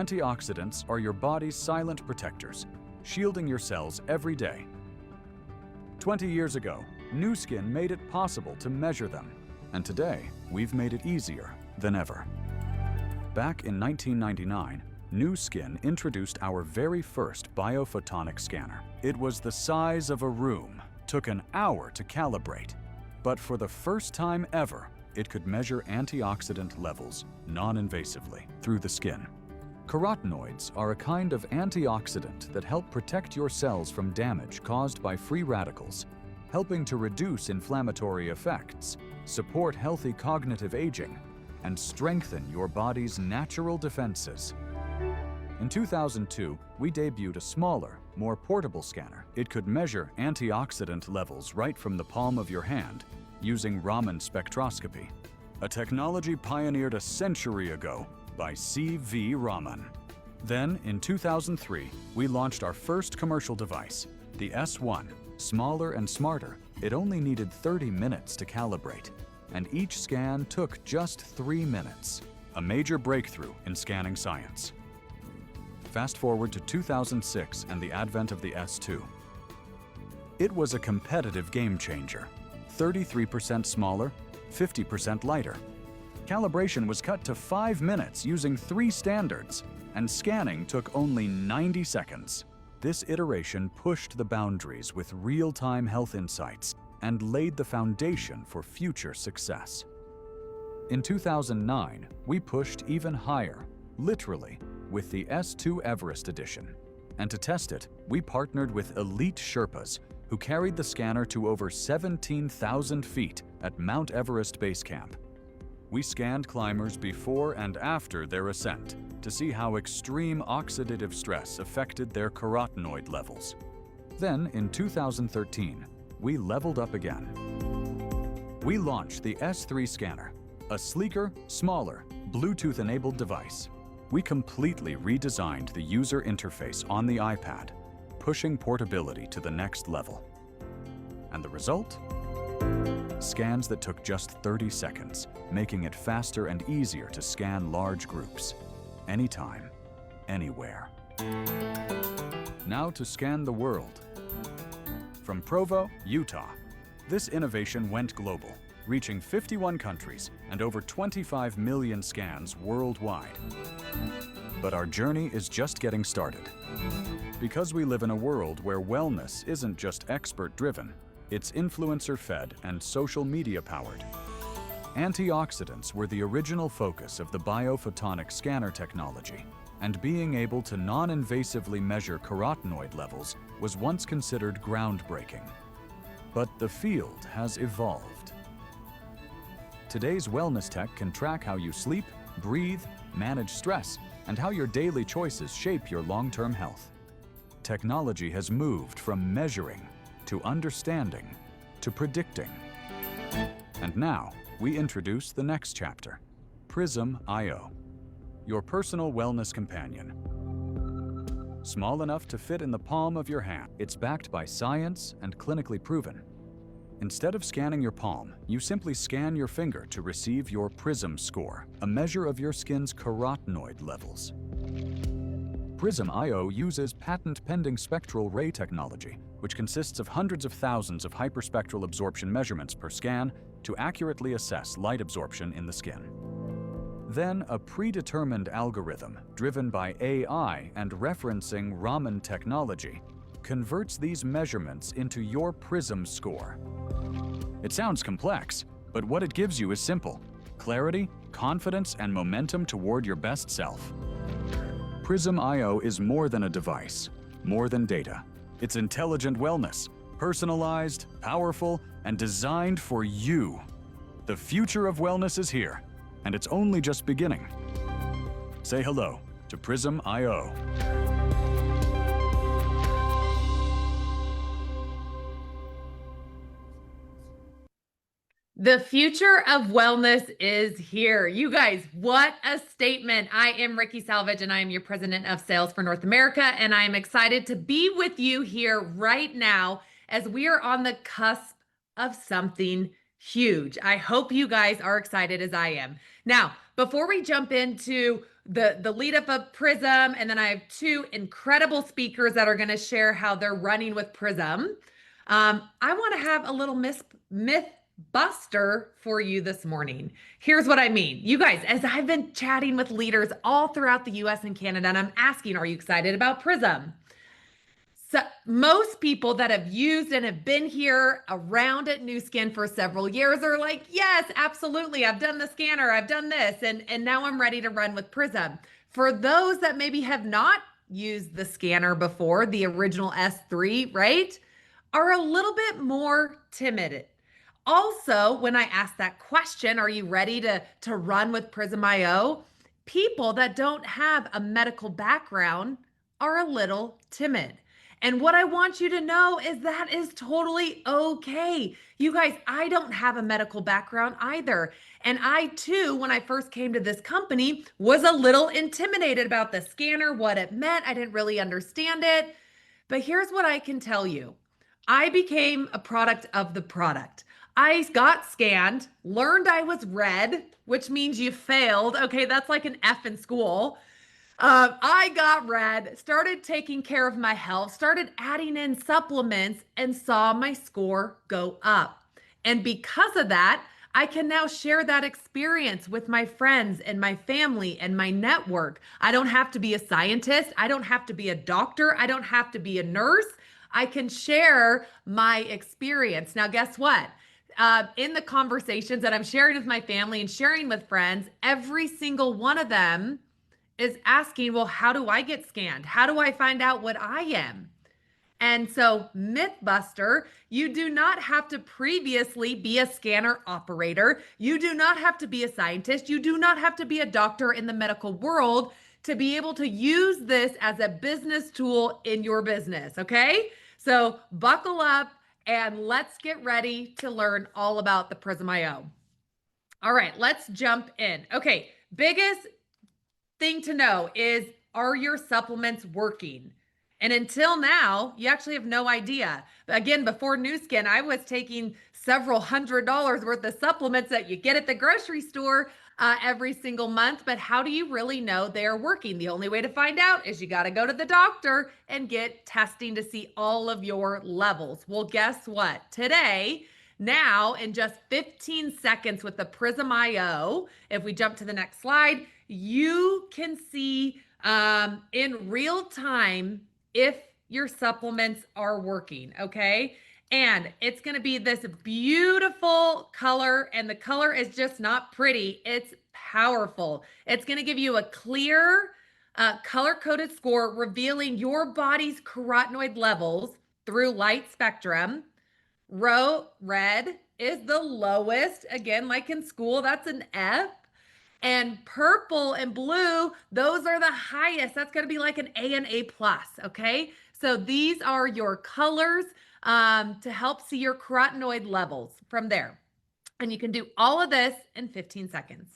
Antioxidants are your body's silent protectors, shielding your cells every day. 20 years ago, Nu Skin made it possible to measure them, and today we've made it easier than ever. Back in 1999, Nu Skin introduced our very first biophotonic scanner. It was the size of a room, took an hour to calibrate, but for the first time ever, it could measure antioxidant levels non-invasively through the skin. Carotenoids are a kind of antioxidant that help protect your cells from damage caused by free radicals, helping to reduce inflammatory effects, support healthy cognitive aging, and strengthen your body's natural defenses. In 2002, we debuted a smaller, more portable scanner. It could measure antioxidant levels right from the palm of your hand using Raman spectroscopy, a technology pioneered a century ago by C.V. Raman. Then, in 2003, we launched our first commercial device, the S1. Smaller and smarter, it only needed 30 minutes to calibrate, and each scan took just 3 minutes, a major breakthrough in scanning science. Fast forward to 2006 and the advent of the S2. It was a competitive game changer. 33% smaller, 50% lighter. Calibration was cut to 5 minutes using 3 standards, and scanning took only 90 seconds. This iteration pushed the boundaries with real-time health insights and laid the foundation for future success. In 2009, we pushed even higher, literally, with the S2 Everest edition. And to test it, we partnered with elite Sherpas who carried the scanner to over 17,000 feet at Mount Everest Base Camp. We scanned climbers before and after their ascent to see how extreme oxidative stress affected their carotenoid levels. Then, in 2013, we leveled up again. We launched the S3 scanner, a sleeker, smaller, Bluetooth-enabled device. We completely redesigned the user interface on the iPad, pushing portability to the next level. And the result? Scans that took just 30 seconds, making it faster and easier to scan large groups, anytime, anywhere. Now to scan the world. From Provo, Utah, this innovation went global, reaching 51 countries and over 25 million scans worldwide. But our journey is just getting started. Because we live in a world where wellness isn't just expert-driven, it's influencer-fed and social media-powered. Antioxidants were the original focus of the biophotonic scanner technology, and being able to non-invasively measure carotenoid levels was once considered groundbreaking. But the field has evolved. Today's wellness tech can track how you sleep, breathe, manage stress, and how your daily choices shape your long-term health. Technology has moved from measuring to understanding, to predicting. And now, we introduce the next chapter, Prysm IO, your personal wellness companion. Small enough to fit in the palm of your hand, it's backed by science and clinically proven. Instead of scanning your palm, you simply scan your finger to receive your Prysm score, a measure of your skin's carotenoid levels. Prysm IO uses patent-pending spectral ray technology, which consists of hundreds of thousands of hyperspectral absorption measurements per scan to accurately assess light absorption in the skin. Then, a predetermined algorithm, driven by AI and referencing Raman technology, converts these measurements into your Prysm score. It sounds complex, but what it gives you is simple: clarity, confidence, and momentum toward your best self. Prysm IO is more than a device, more than data. It's intelligent wellness, Personalized, powerful, and designed for you. The future of wellness is here, and it's only just beginning. Say hello to Prysm IO. The future of wellness is here. You guys, what a statement. I am Ricky Salvage, and I am your president of sales for North America, and I am excited to be with you here right now as we are on the cusp of something huge. I hope you guys are excited as I am. Now, before we jump into the lead up of Prysm, and then I have two incredible speakers that are going to share how they're running with Prysm, I want to have a little myth buster for you this morning. Here's what I mean. You guys, as I've been chatting with leaders all throughout the US and Canada, and I'm asking, are you excited about Prysm? So most people that have used and have been here around at Nu Skin for several years are like, yes, absolutely. I've done the scanner. I've done this. And now I'm ready to run with Prysm. For those that maybe have not used the scanner before, the original S3, right, are a little bit more timid. Also, when I ask that question, are you ready to run with Prysm IO? People that don't have a medical background are a little timid. And what I want you to know is that is totally okay. You guys, I don't have a medical background either. And I too, when I first came to this company, was a little intimidated about the scanner, what it meant. I didn't really understand it. But here's what I can tell you. I became a product of the product. I got scanned, learned I was red, which means you failed. Okay, that's like an F in school. I got red, started taking care of my health, started adding in supplements, and saw my score go up. And because of that, I can now share that experience with my friends and my family and my network. I don't have to be a scientist. I don't have to be a doctor. I don't have to be a nurse. I can share my experience. Now, guess what? In the conversations that I'm sharing with my family and sharing with friends, every single one of them is asking, well, how do I get scanned? How do I find out what I am? And so, Mythbuster, you do not have to previously be a scanner operator. You do not have to be a scientist. You do not have to be a doctor in the medical world to be able to use this as a business tool in your business, okay? So buckle up and let's get ready to learn all about the Prysm IO. All right, let's jump in. Okay, biggest thing to know is, are your supplements working? And until now, you actually have no idea. Again, before Nu Skin, I was taking several $100s worth of supplements that you get at the grocery store every single month. But how do you really know they are working? The only way to find out is you got to go to the doctor and get testing to see all of your levels. Well, guess what? Today, now in just 15 seconds with the Prysm IO, if we jump to the next slide, you can see in real time if your supplements are working, okay? And it's going to be this beautiful color, and the color is just not pretty. It's powerful. It's going to give you a clear, color-coded score revealing your body's carotenoid levels through light spectrum. Red is the lowest. Again, like in school, that's an F. And purple and blue, those are the highest. That's going to be like an A and A plus, okay? So these are your colors to help see your carotenoid levels from there. And you can do all of this in 15 seconds.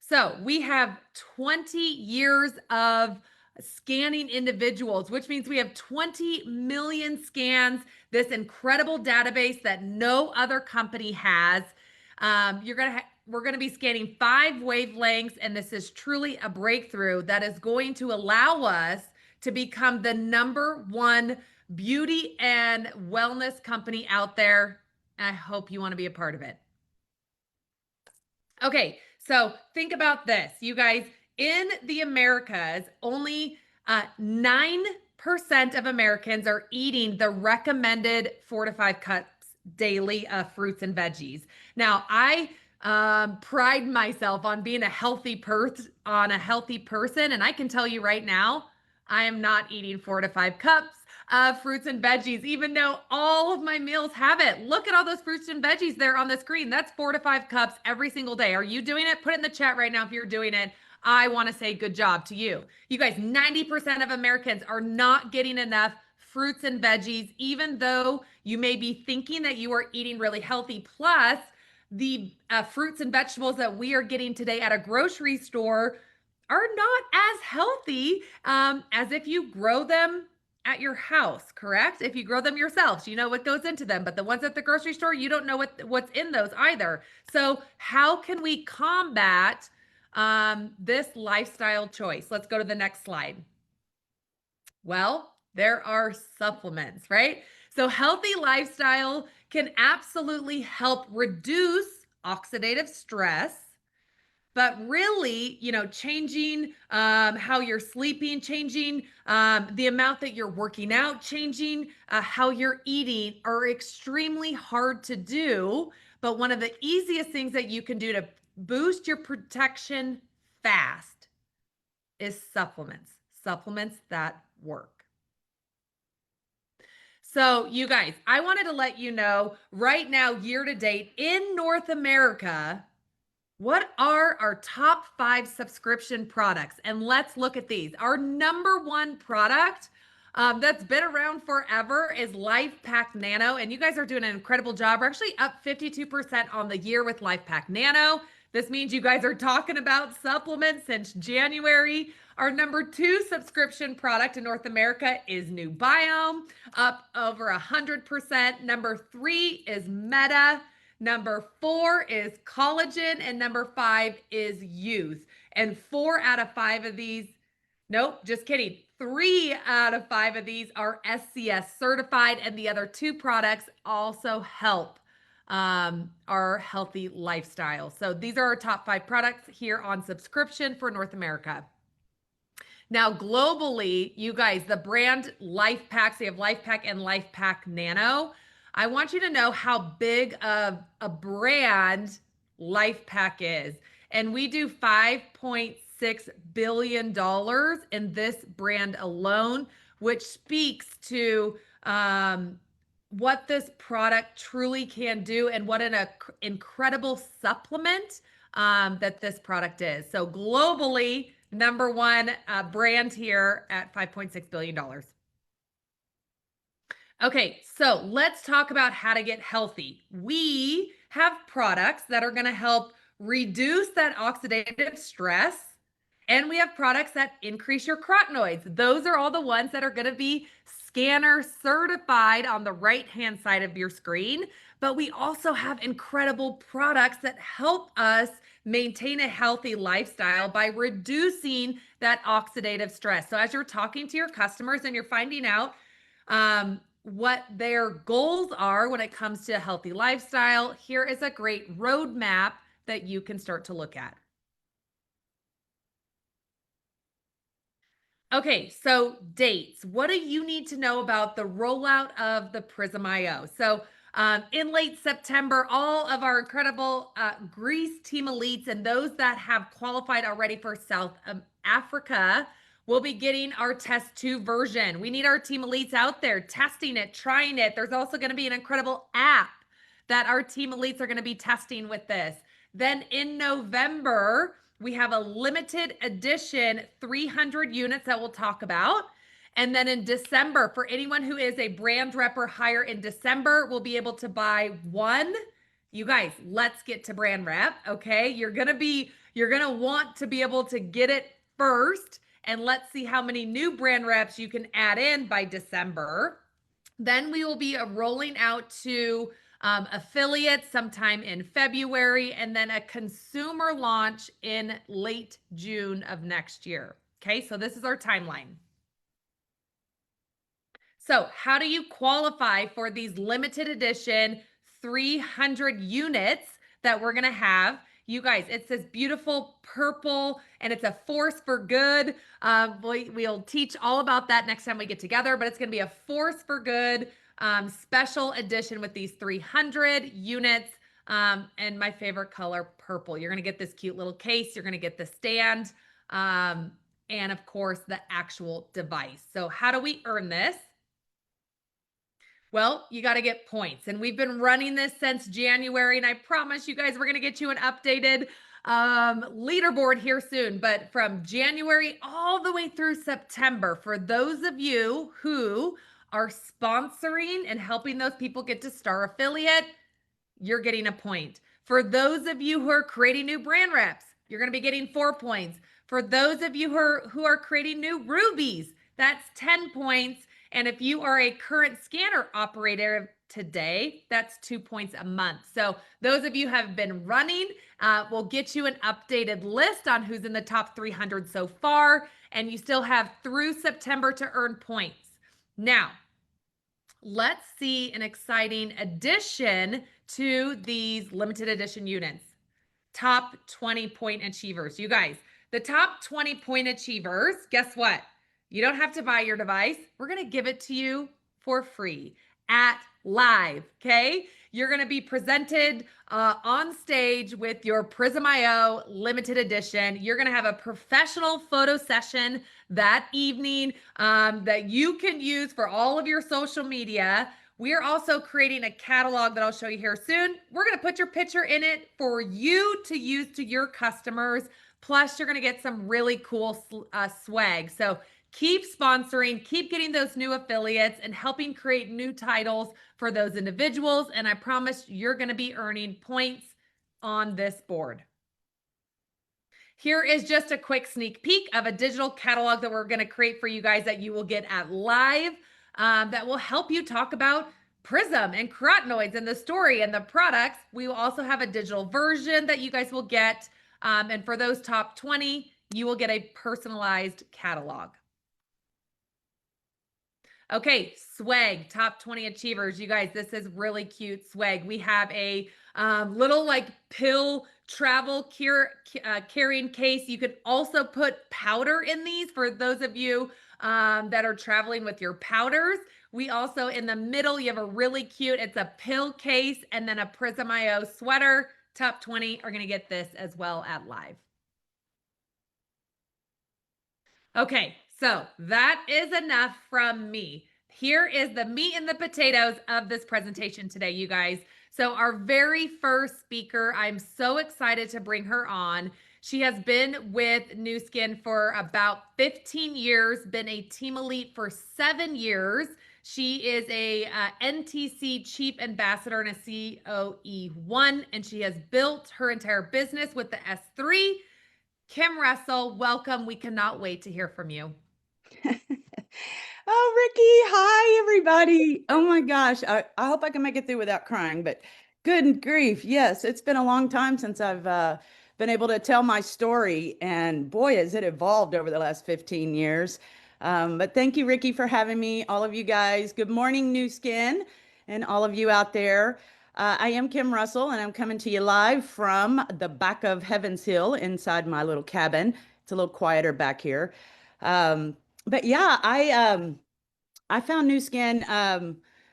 So we have 20 years of scanning individuals, which means we have 20 million scans, this incredible database that no other company has. We're going to be scanning 5 wavelengths, and this is truly a breakthrough that is going to allow us to become the #1 beauty and wellness company out there. I hope you want to be a part of it. Okay, so think about this, you guys. In the Americas, only 9% of Americans are eating the recommended 4 to 5 cups daily of fruits and veggies. Now, I pride myself on being a healthy person, and I can tell you right now, I am not eating 4 to 5 cups of fruits and veggies, even though all of my meals have it. Look at all those fruits and veggies there on the screen. That's 4 to 5 cups every single day. Are you doing it? Put it in the chat right now if you're doing it. I want to say good job to you. You guys, 90% of Americans are not getting enough fruits and veggies, even though you may be thinking that you are eating really healthy. Plus, the fruits and vegetables that we are getting today at a grocery store are not as healthy as if you grow them at your house, correct? If you grow them yourselves, you know what goes into them, but the ones at the grocery store, you don't know what's in those either. So how can we combat this lifestyle choice? Let's go to the next slide. Well, there are supplements, right? So healthy lifestyle can absolutely help reduce oxidative stress, but really, changing how you're sleeping, changing the amount that you're working out, changing how you're eating are extremely hard to do. But one of the easiest things that you can do to boost your protection fast is supplements that work. So, you guys, I wanted to let you know right now, year to date in North America, what are our top 5 subscription products? And let's look at these. Our number 1 product that's been around forever is Life Pack Nano. And you guys are doing an incredible job. We're actually up 52% on the year with Life Pack Nano. This means you guys are talking about supplements since January. Our number 2 subscription product in North America is New Biome, up over 100%. Number 3 is Meta. Number 4 is Collagen. And number 5 is Youth. And 4 out of 5 of these, nope, just kidding. 3 out of 5 of these are SCS certified. And the other 2 products also help our healthy lifestyle. So these are our top 5 products here on subscription for North America. Now, globally, you guys, the brand Life Packs, they have Life Pack and Life Pack Nano. I want you to know how big of a brand Life Pack is. And we do $5.6 billion in this brand alone, which speaks to what this product truly can do and what an incredible supplement that this product is. So globally, number 1 brand here at $5.6 billion. Okay, so let's talk about how to get healthy. We have products that are going to help reduce that oxidative stress, and we have products that increase your carotenoids. Those are all the ones that are going to be scanner certified on the right-hand side of your screen. But we also have incredible products that help us maintain a healthy lifestyle by reducing that oxidative stress. So as you're talking to your customers and you're finding out what their goals are when it comes to a healthy lifestyle, here is a great roadmap that you can start to look at. Okay, so dates. What do you need to know about the rollout of the Prysm IO? So in late September, all of our incredible Greece team elites and those that have qualified already for South Africa will be getting our test 2 version. We need our team elites out there testing it, trying it. There's also going to be an incredible app that our team elites are going to be testing with this. Then in November, we have a limited edition 300 units that we'll talk about. And then in December, for anyone who is a brand rep or higher in December, we'll be able to buy 1. You guys, let's get to brand rep, okay? You're going to want to be able to get it first. And let's see how many new brand reps you can add in by December. Then we will be rolling out to affiliates sometime in February, and then a consumer launch in late June of next year. Okay, so this is our timeline. So how do you qualify for these limited edition 300 units that we're going to have? You guys, it's this beautiful purple and it's a force for good. We'll teach all about that next time we get together, but it's going to be a force for good special edition with these 300 units and my favorite color, purple. You're going to get this cute little case. You're going to get the stand and of course the actual device. So how do we earn this? Well, you got to get points. And we've been running this since January. And I promise you guys, we're going to get you an updated leaderboard here soon. But from January all the way through September, for those of you who are sponsoring and helping those people get to Star Affiliate, you're getting a point. For those of you who are creating new brand reps, you're going to be getting 4 points. For those of you who are creating new rubies, that's 10 points. And if you are a current scanner operator today, that's 2 points a month. So those of you have been running, we'll get you an updated list on who's in the top 300 so far. And you still have through September to earn points. Now, let's see an exciting addition to these limited edition units. Top 20 point achievers. You guys, the top 20 point achievers, guess what? You don't have to buy your device. We're going to give it to you for free at live, okay? You're going to be presented on stage with your Prysm IO limited edition. You're going to have a professional photo session that evening that you can use for all of your social media. We are also creating a catalog that I'll show you here soon. We're going to put your picture in it for you to use to your customers. Plus, you're going to get some really cool swag. So keep sponsoring, keep getting those new affiliates and helping create new titles for those individuals. And I promise you're going to be earning points on this board. Here is just a quick sneak peek of a digital catalog that we're going to create for you guys that you will get at live. That will help you talk about Prysm and carotenoids and the story and the products. We will also have a digital version that you guys will get. And for those top 20, you will get a personalized catalog. Okay, swag, top 20 achievers. You guys, this is really cute swag. We have a little like pill travel carrying case. You could also put powder in these for those of you that are traveling with your powders. We also, in the middle, you have a really cute, it's a pill case and then a Prysm IO sweater. Top 20 are going to get this as well at live. Okay, so that is enough from me. Here is the meat and the potatoes of this presentation today, you guys. So our very first speaker, I'm so excited to bring her on. She has been with Nu Skin for about 15 years, been a team elite for 7 years. She is a NTC Chief Ambassador and a COE1, and she has built her entire business with the S3. Kim Russell, welcome. We cannot wait to hear from you. Oh, Ricky, hi, everybody. Oh my gosh, I hope I can make it through without crying, but good grief. Yes, it's been a long time since I've been able to tell my story, and boy, has it evolved over the last 15 years. But thank you, Ricky, for having me. All of you guys, good morning, Nu Skin, and all of you out there. I am Kim Russell, and I'm coming to you live from the back of Heaven's Hill inside my little cabin. It's a little quieter back here. But yeah, I found Nu Skin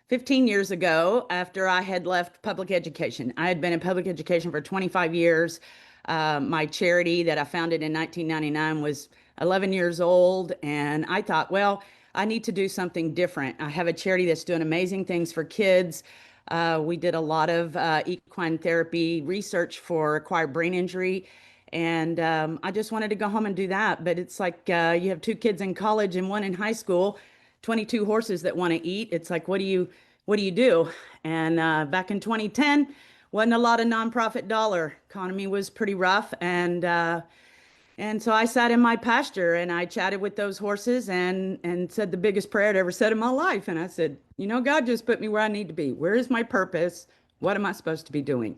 15 years ago after I had left public education. I had been in public education for 25 years. My charity that I founded in 1999 was 11 years old, and I thought, well, I need to do something different. I have a charity that's doing amazing things for kids. We did a lot of equine therapy research for acquired brain injury. And I just wanted to go home and do that. But it's like you have 2 kids in college and 1 in high school, 22 horses that want to eat. It's like, what do you do? And back in 2010, wasn't a lot of nonprofit dollar. Economy was pretty rough. And so I sat in my pasture and I chatted with those horses and said the biggest prayer I'd ever said in my life. And I said, you know, God just put me where I need to be. Where is my purpose? What am I supposed to be doing?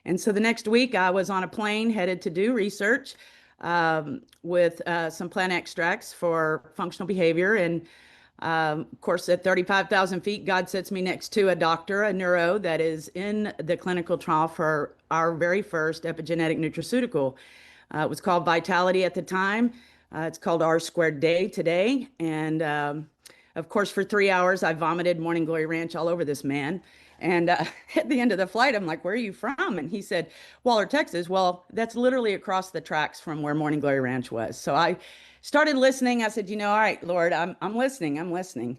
And so the next week I was on a plane headed to do research with some plant extracts for functional behavior. And of course, at 35,000 feet, God sets me next to a doctor, a neuro that is in the clinical trial for our very first epigenetic nutraceutical. It was called Vitality at the time. It's called R squared day today. And of course, for 3 hours, I vomited Morning Glory Ranch all over this man. And at the end of the flight, I'm like, where are you from? And he said, Waller, Texas. Well, that's literally across the tracks from where Morning Glory Ranch was. So I started listening. I said, all right, Lord, I'm listening.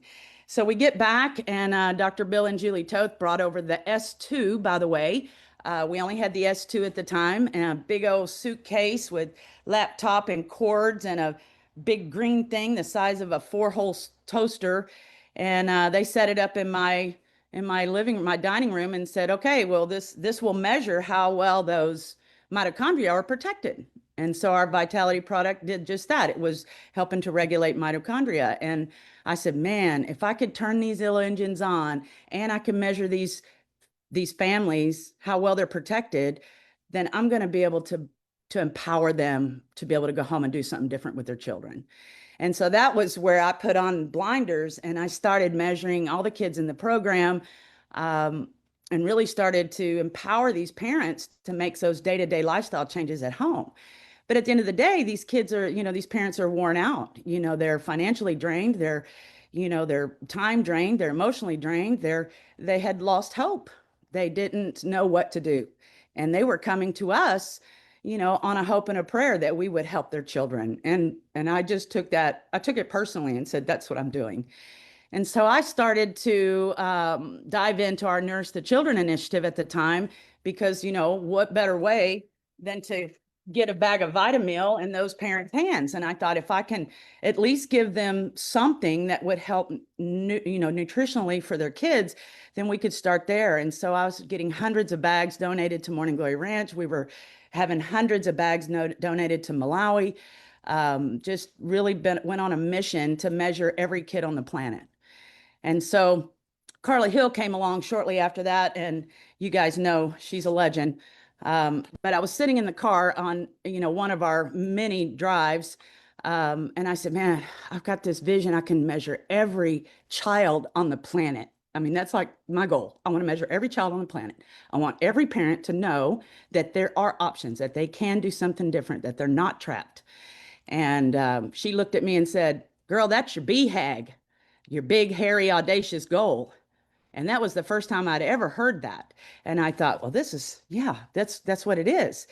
So we get back, and Dr. Bill and Julie Toth brought over the S2, by the way. We only had the S2 at the time, and a big old suitcase with laptop and cords and a big green thing the size of a four-hole toaster. And they set it up in my dining room, and said, okay, well, this will measure how well those mitochondria are protected. And so our Vitality product did just that. It was helping to regulate mitochondria. And I said, man, if I could turn these little engines on and I can measure these families, how well they're protected, then I'm going to be able to empower them to be able to go home and do something different with their children. And so that was where I put on blinders, and I started measuring all the kids in the program, and really started to empower these parents to make those day-to-day lifestyle changes at home. But at the end of the day, these kids are, these parents are worn out. They're financially drained. They're time drained. They're emotionally drained. They had lost hope. They didn't know what to do. And they were coming to us, on a hope and a prayer that we would help their children. And I just took it personally and said, that's what I'm doing. And so I started to dive into our Nurse the Children initiative at the time, because, what better way than to get a bag of Vitamil in those parents' hands. And I thought, if I can at least give them something that would help, nutritionally for their kids, then we could start there. And so I was getting hundreds of bags donated to Morning Glory Ranch. We were having hundreds of bags donated to Malawi. Just really went on a mission to measure every kid on the planet. And so Carly Hill came along shortly after that, and you guys know she's a legend. But I was sitting in the car on, one of our many drives, and I said, man, I've got this vision. I can measure every child on the planet. I mean, that's like my goal. I want to measure every child on the planet. I want every parent to know that there are options, that they can do something different, that they're not trapped. And she looked at me and said, girl, that's your BHAG, your big, hairy, audacious goal. And that was the first time I'd ever heard that. And I thought, well, that's what it is.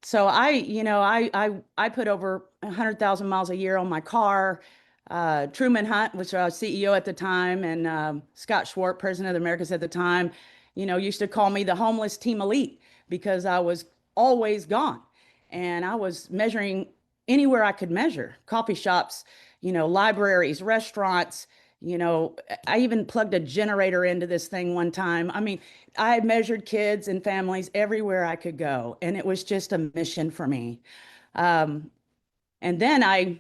So I put over 100,000 miles a year on my car. Truman Hunt, which I was CEO at the time, and Scott Schwartz, president of the Americas at the time, used to call me the homeless team elite, because I was always gone. And I was measuring anywhere I could measure: coffee shops, libraries, restaurants. I even plugged a generator into this thing one time. I mean, I measured kids and families everywhere I could go, and it was just a mission for me. And then I,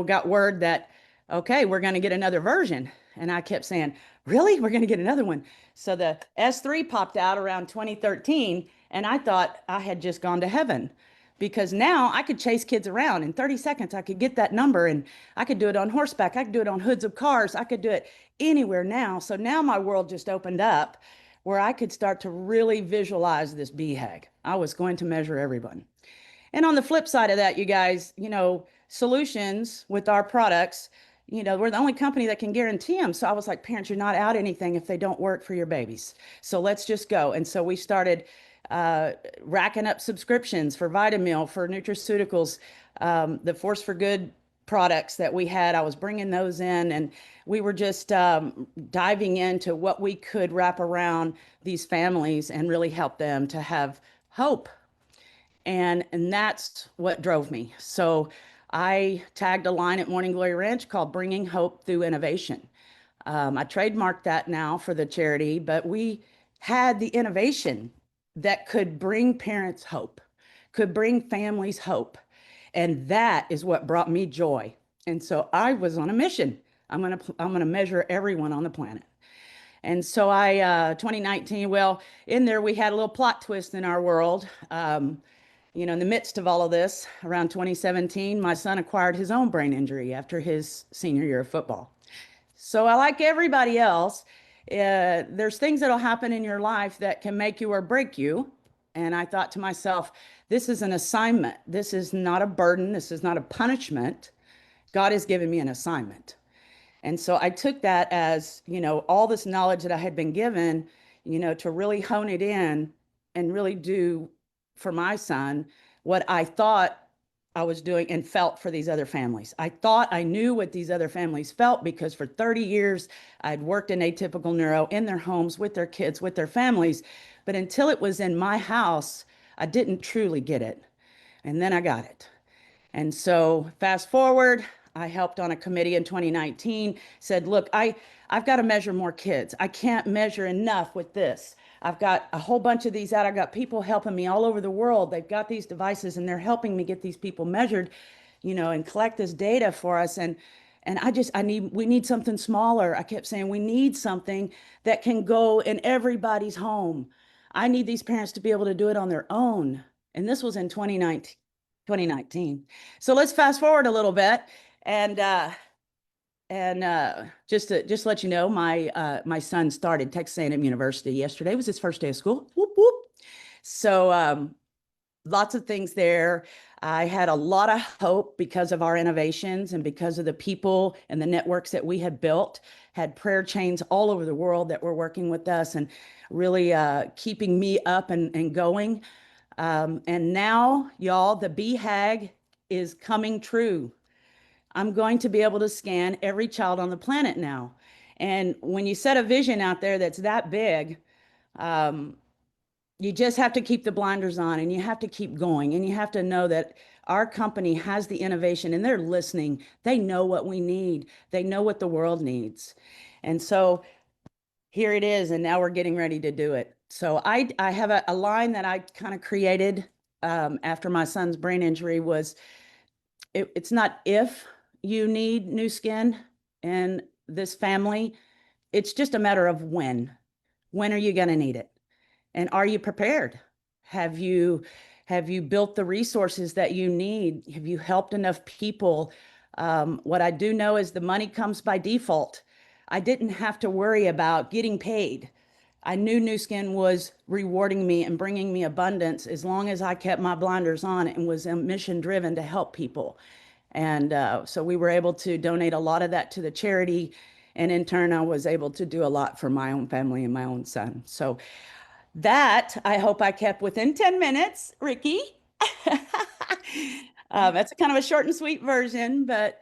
got word that, okay, we're going to get another version. And I kept saying, really? We're going to get another one. So the S3 popped out around 2013, and I thought I had just gone to heaven, because now I could chase kids around in 30 seconds. I could get that number, and I could do it on horseback. I could do it on hoods of cars. I could do it anywhere now. So now my world just opened up, where I could start to really visualize this BHAG. I was going to measure everyone. And on the flip side of that, you guys, solutions with our products, we're the only company that can guarantee them. So I was like, parents, you're not out anything if they don't work for your babies. So let's just go. And so we started racking up subscriptions for Vitamil, for nutraceuticals, the Force for Good products that we had. I was bringing those in, and we were just diving into what we could wrap around these families and really help them to have hope. And that's what drove me. So I tagged a line at Morning Glory Ranch called Bringing Hope Through Innovation. I trademarked that now for the charity, but we had the innovation that could bring parents hope, could bring families hope. And that is what brought me joy. And so I was on a mission. I'm gonna measure everyone on the planet. And so 2019, well, in there we had a little plot twist in our world. In the midst of all of this, around 2017, my son acquired his own brain injury after his senior year of football. So I, like everybody else, there's things that'll happen in your life that can make you or break you. And I thought to myself, this is an assignment. This is not a burden. This is not a punishment. God has given me an assignment. And so I took that as, all this knowledge that I had been given, to really hone it in and really do for my son what I thought I was doing and felt for these other families. I thought I knew what these other families felt because for 30 years I'd worked in atypical neuro in their homes with their kids, with their families. But until it was in my house, I didn't truly get it. And then I got it. And so fast forward, I helped on a committee in 2019, said, look, I've got to measure more kids. I can't measure enough with this. I've got a whole bunch of these out. I've got people helping me all over the world. They've got these devices and they're helping me get these people measured, and collect this data for us. And we need something smaller. I kept saying, we need something that can go in everybody's home. I need these parents to be able to do it on their own. And this was in 2019. So let's fast forward a little bit, and just to let you know, my son started Texas A&M University yesterday. It was his first day of school. Whoop whoop. So lots of things there. I had a lot of hope because of our innovations and because of the people and the networks that we had built. Had prayer chains all over the world that were working with us and really keeping me up and going. And now, y'all, the BHAG is coming true. I'm going to be able to scan every child on the planet now. And when you set a vision out there that's that big, you just have to keep the blinders on and you have to keep going. And you have to know that our company has the innovation and they're listening. They know what we need. They know what the world needs. And so here it is. And now we're getting ready to do it. So I have a line that I kind of created after my son's brain injury was, it's not if you need new skin in this family, it's just a matter of when. When are you going to need it? And are you prepared? Have you built the resources that you need? Have you helped enough people? What I do know is the money comes by default. I didn't have to worry about getting paid. I knew Nu Skin was rewarding me and bringing me abundance as long as I kept my blinders on and was mission driven to help people. And so we were able to donate a lot of that to the charity. And in turn, I was able to do a lot for my own family and my own son. So that I hope I kept within 10 minutes, Ricky. That's a kind of a short and sweet version, but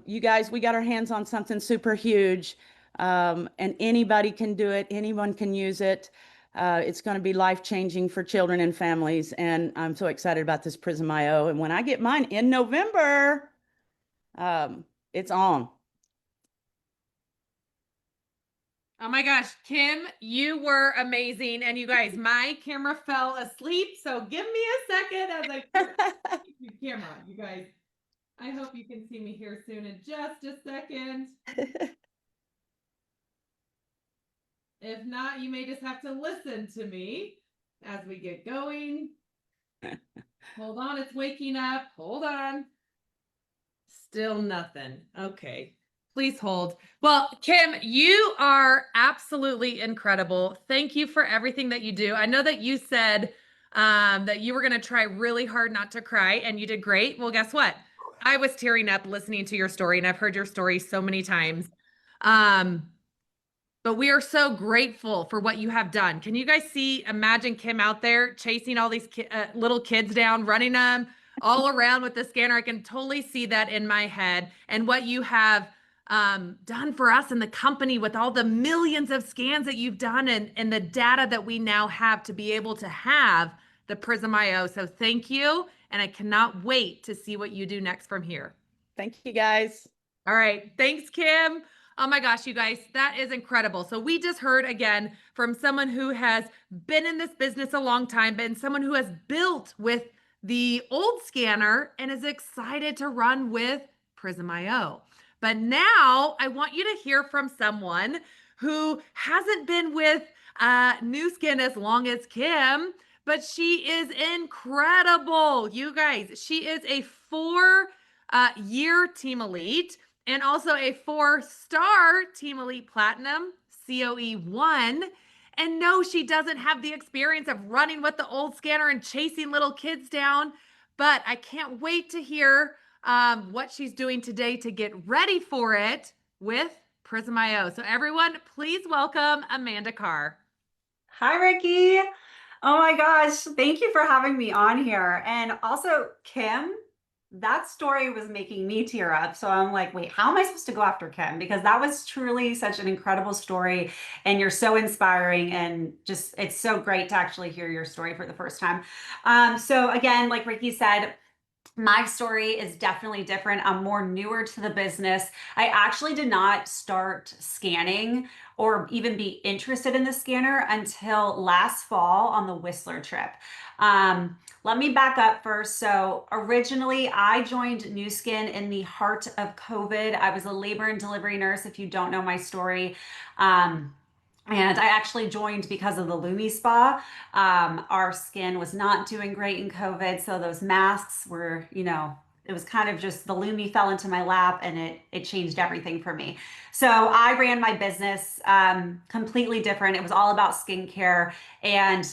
you guys, we got our hands on something super huge. And anybody can do it. Anyone can use it. It's going to be life-changing for children and families. And I'm so excited about this Prysm IO. And when I get mine in November, it's on. Oh my gosh, Kim, you were amazing. And you guys, my camera fell asleep. So give me a second as I your camera, you guys. I hope you can see me here soon in just a second. If not, you may just have to listen to me as we get going. Hold on, it's waking up. Hold on. Still nothing. Okay. Please hold. Well, Kim, you are absolutely incredible. Thank you for everything that you do. I know that you said that you were going to try really hard not to cry, and you did great. Well, guess what? I was tearing up listening to your story, and I've heard your story so many times. But we are so grateful for what you have done. Can you guys imagine Kim out there chasing all these little kids down, running them all around with the scanner? I can totally see that in my head. And what you have done for us in the company with all the millions of scans that you've done and the data that we now have to be able to have the Prysm IO. So thank you. And I cannot wait to see what you do next from here. Thank you, guys. All right. Thanks, Kim. Oh my gosh, you guys, that is incredible. So we just heard again from someone who has been in this business a long time, but someone who has built with the old scanner and is excited to run with Prysm IO. But now I want you to hear from someone who hasn't been with Nu Skin as long as Kim, but she is incredible. You guys, she is a 4-year Team Elite and also a 4-star Team Elite Platinum, COE1. And no, she doesn't have the experience of running with the old scanner and chasing little kids down, but I can't wait to hear what she's doing today to get ready for it with Prysm IO. So everyone, please welcome Amanda Carr. Hi, Ricky. Oh my gosh, thank you for having me on here. And also, Kim, that story was making me tear up. So I'm like, wait, how am I supposed to go after Kim? Because that was truly such an incredible story, and you're so inspiring, and just it's so great to actually hear your story for the first time. So again, like Ricky said, my story is definitely different. I'm more newer to the business. I actually did not start scanning or even be interested in the scanner until last fall on the Whistler trip. Let me back up first. So originally I joined Nu Skin in the heart of COVID. I was a labor and delivery nurse, if you don't know my story. And I actually joined because of the Lumi Spa. Our skin was not doing great in COVID, so those masks were, it was kind of just the Lumi fell into my lap, and it changed everything for me. So I ran my business completely different. It was all about skincare, and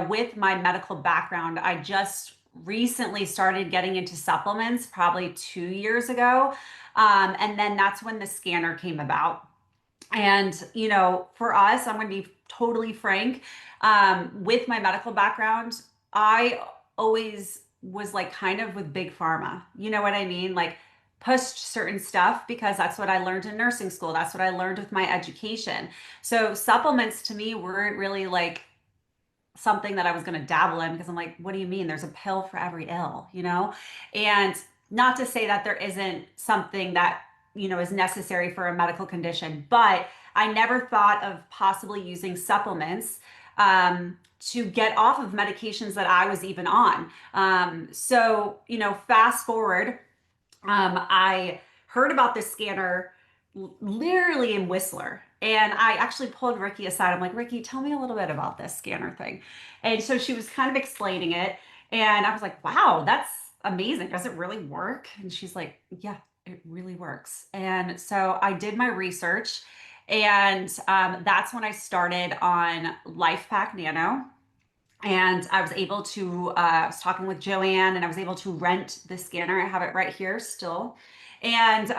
with my medical background, I just recently started getting into supplements, probably 2 years ago, and then that's when the scanner came about. And, for us, I'm going to be totally frank. With my medical background, I always was like kind of with big pharma. You know what I mean? Like pushed certain stuff because that's what I learned in nursing school. That's what I learned with my education. So supplements to me weren't really like something that I was going to dabble in, because I'm like, what do you mean? There's a pill for every ill, And not to say that there isn't something that, is necessary for a medical condition, but I never thought of possibly using supplements to get off of medications that I was even on. So, fast forward, I heard about this scanner literally in Whistler. And I actually pulled Ricky aside. I'm like, Ricky, tell me a little bit about this scanner thing. And so she was kind of explaining it. And I was like, wow, that's amazing. Does it really work? And she's like, yeah, it really works. And so I did my research. And that's when I started on LifePak Nano. And I was able to, I was talking with Joanne, and I was able to rent the scanner. I have it right here still. And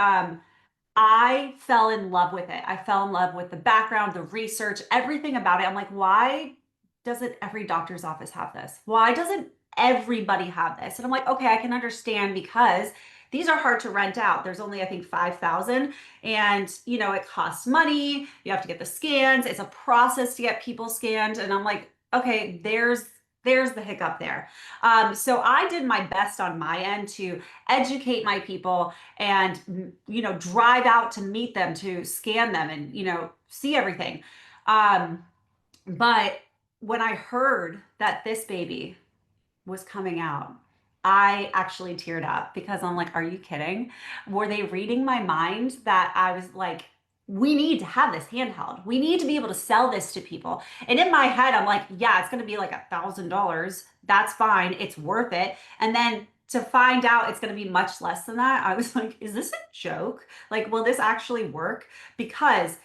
I fell in love with it. I fell in love with the background, the research, everything about it. I'm like, why doesn't every doctor's office have this? Why doesn't everybody have this? And I'm like, okay, I can understand, because these are hard to rent out. There's only, I think, 5,000, and it costs money. You have to get the scans. It's a process to get people scanned. And I'm like, okay, there's the hiccup there. So I did my best on my end to educate my people and, drive out to meet them, to scan them, and, see everything. But when I heard that this baby was coming out, I actually teared up, because I'm like, are you kidding? Were they reading my mind that I was like, we need to have this handheld. We need to be able to sell this to people. And in my head, I'm like, yeah, it's going to be like $1,000. That's fine. It's worth it. And then to find out it's going to be much less than that, I was like, is this a joke? Like, will this actually work? Because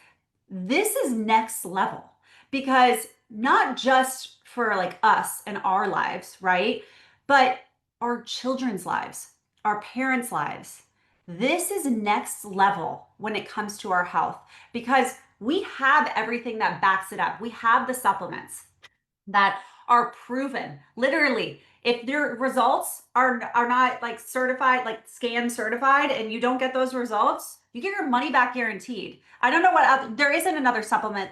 this is next level. Because not just for like us and our lives, right? But our children's lives, our parents' lives. This is next level when it comes to our health, because we have everything that backs it up. We have the supplements that are proven. Literally, if their results are not like certified, like scan certified, and you don't get those results, you get your money back guaranteed. I don't know what there isn't another supplement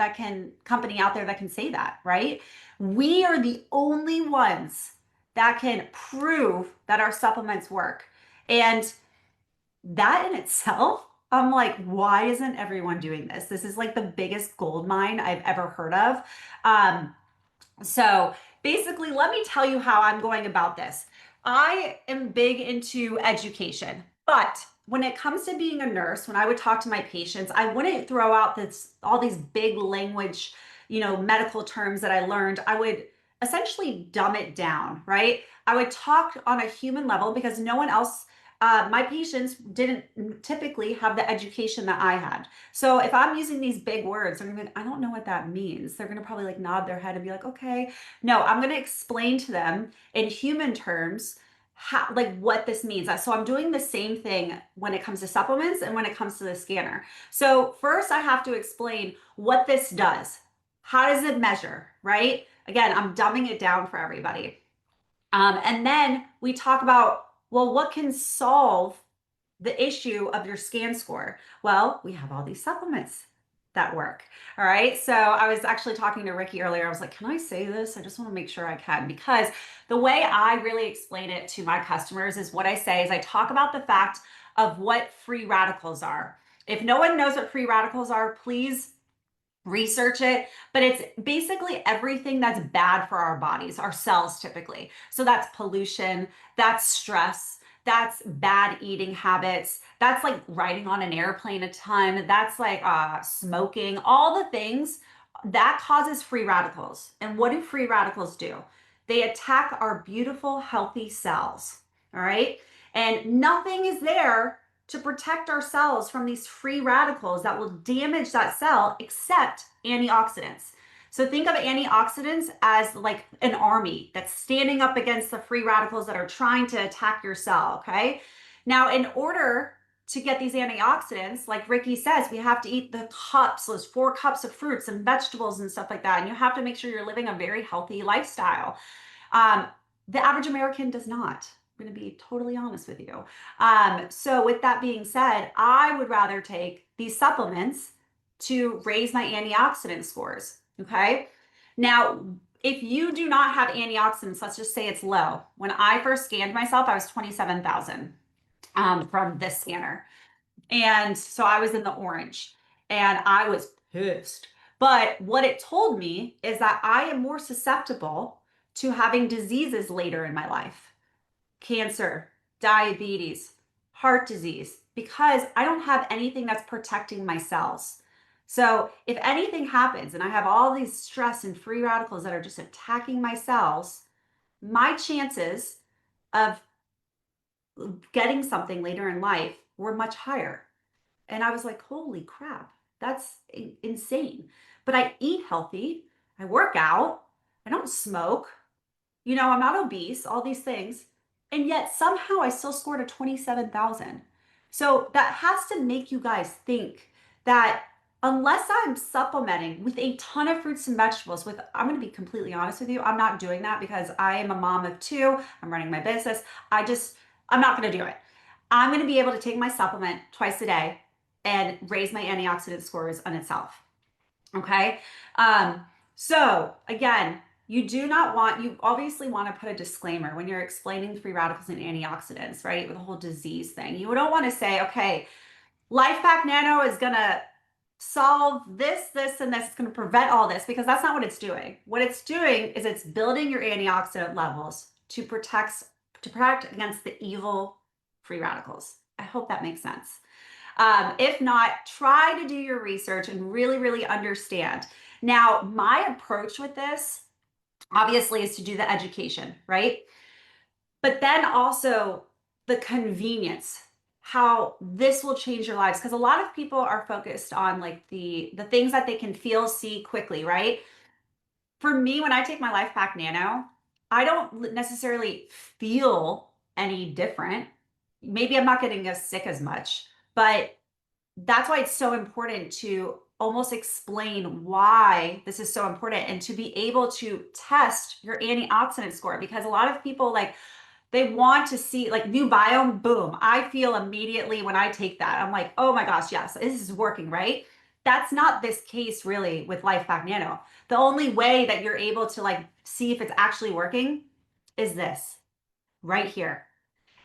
company out there that can say that, right? We are the only ones that can prove that our supplements work. And that in itself, I'm like, why isn't everyone doing this? This is like the biggest gold mine I've ever heard of. So basically, let me tell you how I'm going about this. I am big into education, but when it comes to being a nurse, when I would talk to my patients, I wouldn't throw out all these big language, medical terms that I learned. I would essentially dumb it down, right? I would talk on a human level, because no one else, my patients didn't typically have the education that I had. So if I'm using these big words, they're gonna be like, I don't know what that means. They're gonna probably like nod their head and be like, okay. No, I'm gonna explain to them in human terms how, like, what this means. So I'm doing the same thing when it comes to supplements and when it comes to the scanner. So first I have to explain what this does. How does it measure, right? Again, I'm dumbing it down for everybody. And then we talk about Well, what can solve the issue of your scan score? Well, we have all these supplements that work. All right. So I was actually talking to Ricky earlier. I was like, can I say this? I just want to make sure I can, because the way I really explain it to my customers is what I say is I talk about the fact of what free radicals are. If no one knows what free radicals are, please research it, but it's basically everything that's bad for our bodies, our cells typically. So that's pollution, that's stress, that's bad eating habits, that's like riding on an airplane a ton, that's like smoking, all the things that causes free radicals. And what do free radicals do? They attack our beautiful, healthy cells. All right. And nothing is there to protect our cells from these free radicals that will damage that cell except antioxidants. So think of antioxidants as like an army that's standing up against the free radicals that are trying to attack your cell, okay? Now, in order to get these antioxidants, like Ricky says, we have to eat the cups, those 4 cups of fruits and vegetables and stuff like that. And you have to make sure you're living a very healthy lifestyle. The average American does not. I'm going to be totally honest with you. So with that being said, I would rather take these supplements to raise my antioxidant scores. Okay. Now, if you do not have antioxidants, let's just say it's low. When I first scanned myself, I was 27,000 from this scanner. And so I was in the orange and I was pissed. But what it told me is that I am more susceptible to having diseases later in my life. Cancer, diabetes, heart disease, because I don't have anything that's protecting my cells. So if anything happens and I have all these stress and free radicals that are just attacking my cells, my chances of getting something later in life were much higher. And I was like, holy crap, that's insane. But I eat healthy, I work out, I don't smoke, I'm not obese, all these things. And yet somehow I still scored a 27,000. So that has to make you guys think that unless I'm supplementing with a ton of fruits and vegetables, I'm going to be completely honest with you, I'm not doing that because I am a mom of 2. I'm running my business. I'm not going to do it. I'm going to be able to take my supplement twice a day and raise my antioxidant scores on itself. Okay. So again, you obviously want to put a disclaimer when you're explaining free radicals and antioxidants, right? With the whole disease thing. You don't want to say, okay, LifePak Nano is going to solve this, and this. It's going to prevent all this, because that's not what it's doing. What it's doing is it's building your antioxidant levels to protect against the evil free radicals. I hope that makes sense. If not, try to do your research and really, really understand. Now, my approach with this, obviously, is to do the education, right? But then also the convenience, how this will change your lives. Because a lot of people are focused on like the things that they can feel, see quickly, right? For me, when I take my LifePak Nano, I don't necessarily feel any different. Maybe I'm not getting as sick as much, but that's why it's so important to almost explain why this is so important and to be able to test your antioxidant score, because a lot of people they want to see like new biome, boom. I feel immediately when I take that, I'm like, oh my gosh, yes, this is working, right? That's not this case really with LifePak Nano. The only way that you're able to see if it's actually working is this right here.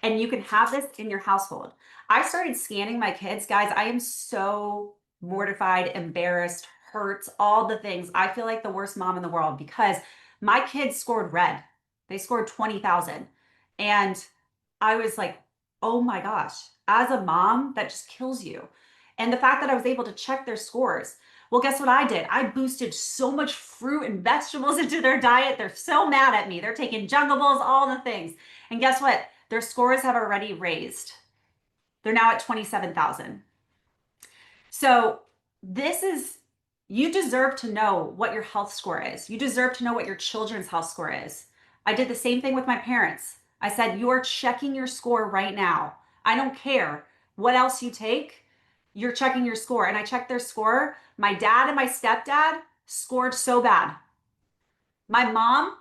And you can have this in your household. I started scanning my kids, guys. I am so mortified, embarrassed, hurt, all the things. I feel like the worst mom in the world because my kids scored red. They scored 20,000. And I was like, oh my gosh, as a mom, that just kills you. And the fact that I was able to check their scores. Well, guess what I did? I boosted so much fruit and vegetables into their diet. They're so mad at me. They're taking Jungables, all the things. And guess what? Their scores have already raised. They're now at 27,000. So you deserve to know what your health score is. You deserve to know what your children's health score is. I did the same thing with my parents. I said, you're checking your score right now. I don't care what else you take. You're checking your score. And I checked their score. My dad and my stepdad scored so bad. My mom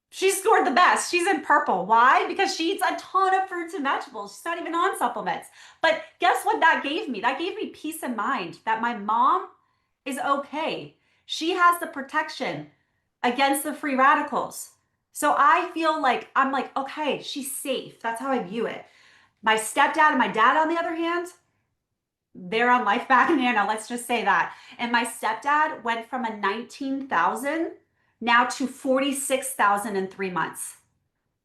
She scored the best. She's in purple. Why? Because she eats a ton of fruits and vegetables. She's not even on supplements. But guess what that gave me? That gave me peace of mind that my mom is okay. She has the protection against the free radicals. So I feel like I'm like, okay, she's safe. That's how I view it. My stepdad and my dad, on the other hand, they're on Life Back Nano. Let's just say that. And my stepdad went from a 19,000 now to 46,000 in 3 months.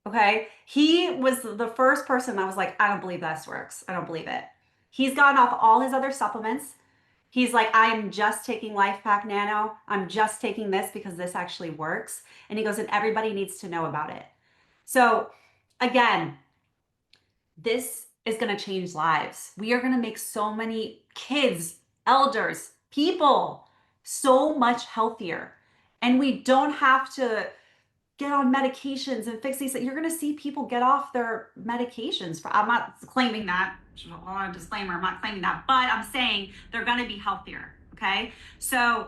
Okay. He was the first person I was like, I don't believe this works. I don't believe it. He's gotten off all his other supplements. He's like, I'm just taking Life Pack Nano. I'm just taking this because this actually works. And he goes, and everybody needs to know about it. So again, this is going to change lives. We are going to make so many kids, elders, people so much healthier. And we don't have to get on medications and fix these. You're going to see people get off their medications. I'm not claiming that. I want a disclaimer. I'm not claiming that, but I'm saying they're going to be healthier. Okay. So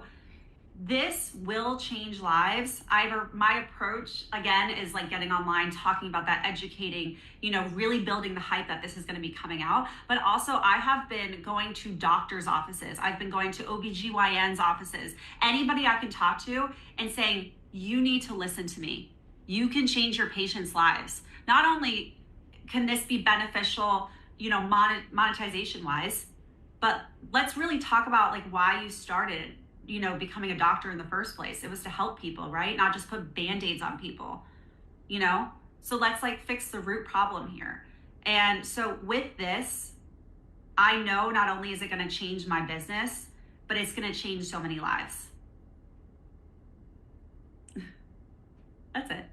this will change lives. My approach again is like getting online, talking about that, educating, really building the hype that this is going to be coming out. But also I have been going to doctors' offices. I've been going to OBGYN's offices, anybody I can talk to and saying, you need to listen to me. You can change your patients' lives. Not only can this be beneficial, monetization wise, but let's really talk about like why you started becoming a doctor in the first place. It was to help people, right? Not just put band-aids on people, So let's like fix the root problem here. And so with this, I know not only is it going to change my business, but it's going to change so many lives. That's it.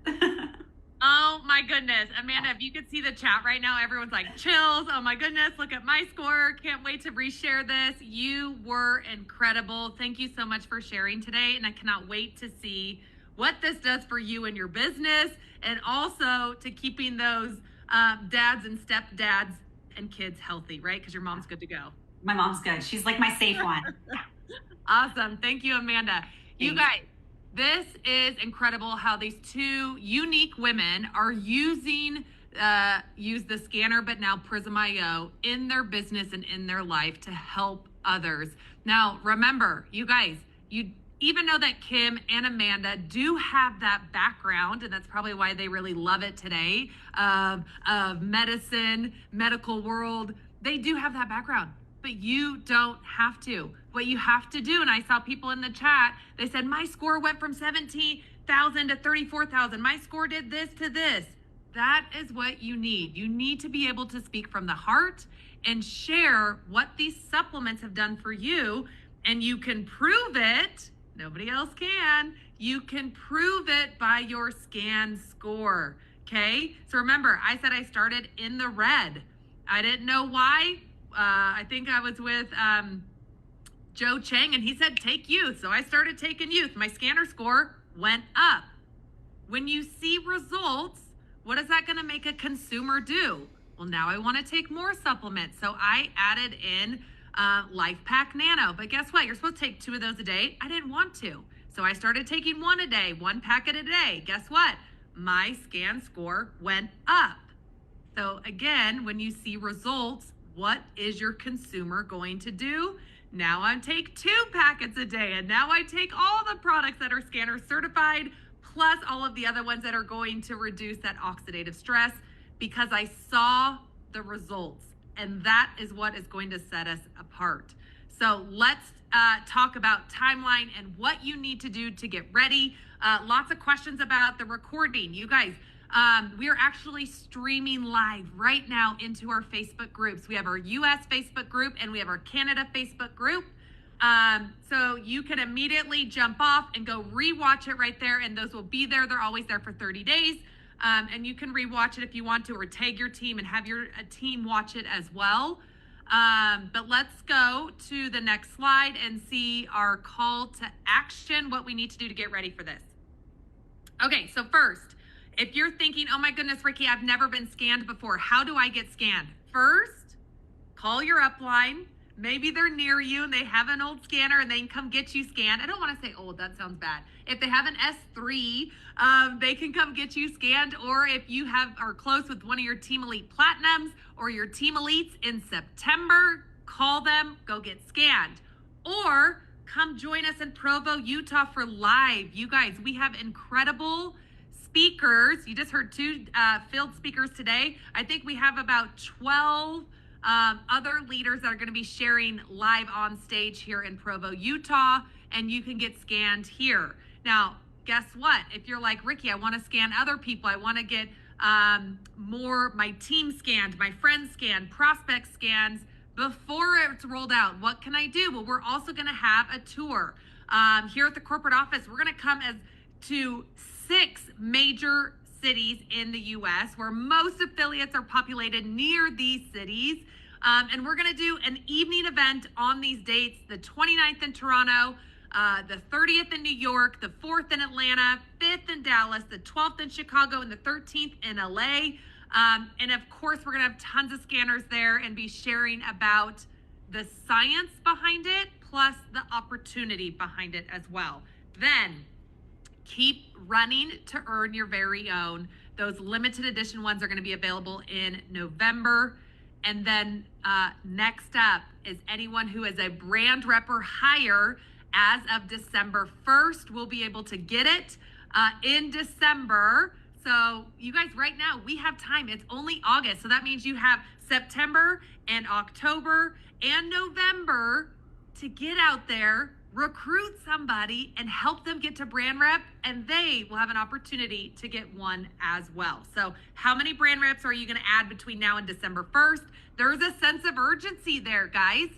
Oh my goodness. Amanda, if you could see the chat right now, everyone's like chills. Oh my goodness, look at my score. Can't wait to reshare this. You were incredible. Thank you so much for sharing today. And I cannot wait to see what this does for you and your business, and also to keeping those dads and stepdads and kids healthy, right? Because your mom's good to go. My mom's good. She's like my safe one. Awesome. Thank you, Amanda. Thanks. You guys, this is incredible how these two unique women are using use the scanner, but now Prysm IO in their business and in their life to help others. Now, remember, you guys, you even know that Kim and Amanda do have that background, and that's probably why they really love it today, of medicine, medical world. They do have that background, but you don't have to. What you have to do, and I saw people in the chat, they said, my score went from 17,000 to 34,000. My score did this to this. That is what you need. You need to be able to speak from the heart and share what these supplements have done for you, and you can prove it. Nobody else can. You can prove it by your scan score, okay? So remember, I said I started in the red. I didn't know why. I think I was with Joe Chang, and he said, take youth. So I started taking youth. My scanner score went up. When you see results, what is that going to make a consumer do? Well, now I want to take more supplements. So I added in Life Pack Nano. But guess what? You're supposed to take 2 of those a day. I didn't want to. So I started taking 1 a day, 1 packet a day. Guess what? My scan score went up. So again, when you see results, what is your consumer going to do? Now I take 2 packets a day, and now I take all the products that are scanner certified, plus all of the other ones that are going to reduce that oxidative stress, because I saw the results, and that is what is going to set us apart. So let's talk about timeline and what you need to do to get ready. Lots of questions about the recording. You guys, we are actually streaming live right now into our Facebook groups. We have our US Facebook group and we have our Canada Facebook group. So you can immediately jump off and go rewatch it right there, and those will be there. They're always there for 30 days. And you can rewatch it if you want to, or tag your team and have your team watch it as well. But let's go to the next slide and see our call to action, what we need to do to get ready for this. Okay, so first, if you're thinking, oh my goodness, Ricky, I've never been scanned before. How do I get scanned? First, call your upline, maybe they're near you and they have an old scanner and they can come get you scanned. I don't want to say old, that sounds bad. If they have an S3, they can come get you scanned. Or if you are close with one of your Team Elite Platinums or your Team Elites in September, call them, go get scanned. Or come join us in Provo, Utah for live. You guys, we have incredible speakers. You just heard 2 field speakers today. I think we have about 12 other leaders that are going to be sharing live on stage here in Provo, Utah, and you can get scanned here. Now, guess what? If you're like, Ricky, I want to scan other people. I want to get my team scanned, my friends scanned, prospect scans before it's rolled out. What can I do? Well, we're also going to have a tour here at the corporate office. We're going to come to 6 major cities in the U.S. where most affiliates are populated near these cities. And we're going to do an evening event on these dates, the 29th in Toronto, the 30th in New York, the 4th in Atlanta, 5th in Dallas, the 12th in Chicago, and the 13th in LA. And of course, we're going to have tons of scanners there and be sharing about the science behind it, plus the opportunity behind it as well. Then keep running to earn your very own. Those limited edition ones are going to be available in November. And then next up is anyone who is a brand rep or higher as of December 1st will be able to get it in December. So you guys, right now, we have time. It's only August. So that means you have September and October and November to get out there, recruit somebody, and help them get to brand rep, and they will have an opportunity to get one as well. So how many brand reps are you going to add between now and December 1st? There's a sense of urgency there, guys,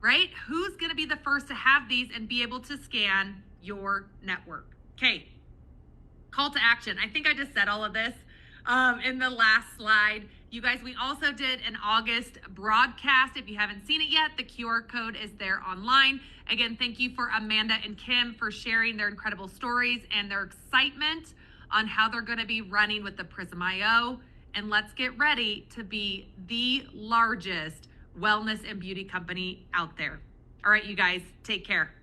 right? Who's going to be the first to have these and be able to scan your network? Okay. Call to action. I think I just said all of this in the last slide. You guys, we also did an August broadcast. If you haven't seen it yet, the QR code is there online. Again, thank you for Amanda and Kim for sharing their incredible stories and their excitement on how they're going to be running with the Prysm IO. And let's get ready to be the largest wellness and beauty company out there. All right, you guys, take care.